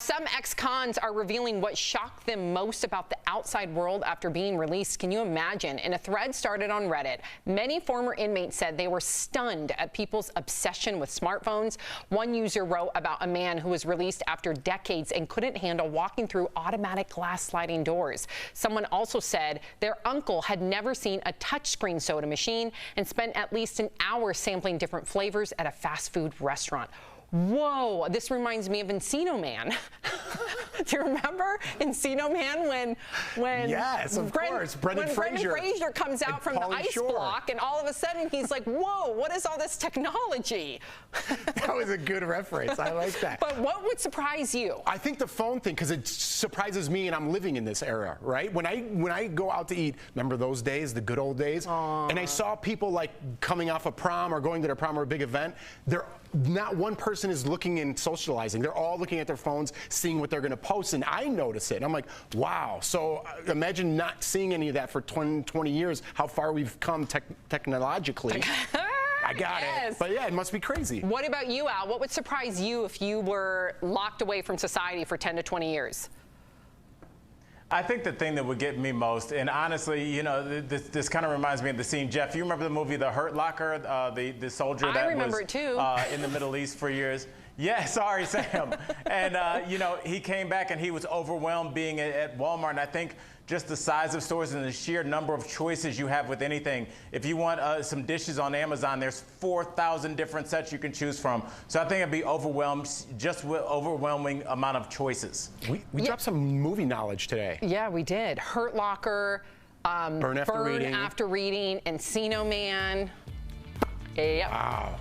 Some ex-cons are revealing what shocked them most about the outside world after being released. Can you imagine? In a thread started on Reddit, many former inmates said they were stunned at people's obsession with smartphones. One user wrote about a man who was released after decades and couldn't handle walking through automatic glass sliding doors. Someone also said their uncle had never seen a touchscreen soda machine and spent at least an hour sampling different flavors at a fast food restaurant. Whoa, this reminds me of Encino Man. Do you remember Encino Man when yes, of course, Brendan Fraser comes out from the ice block and all of a sudden he's like, whoa, what is all this technology? That was a good reference. I like that. But what would surprise you? I think the phone thing, because it surprises me, and I'm living in this era, right? When I go out to eat, remember those days, the good old days? Aww. And I saw people like coming off a prom or going to their prom or a big event. Not one person is looking and socializing. They're all looking at their phones, seeing what they're going to post, and I notice it. And I'm like, wow. So imagine not seeing any of that for 20 years, how far we've come technologically. I got it. But yeah, it must be crazy. What about you, Al? What would surprise you if you were locked away from society for 10 to 20 years? I think the thing that would get me most, and honestly, you know, this kind of reminds me of the scene. Jeff, you remember the movie The Hurt Locker, the soldier that was in the Middle East for years? Yeah, sorry, Sam. And, you know, he came back and he was overwhelmed being at Walmart. And I think just the size of stores and the sheer number of choices you have with anything. If you want some dishes on Amazon, there's 4,000 different sets you can choose from. So I think I'd be overwhelmed just with overwhelming amount of choices. We dropped some movie knowledge today. Yeah, we did. Hurt Locker, Burn After Reading, Encino Man. Yep. Wow.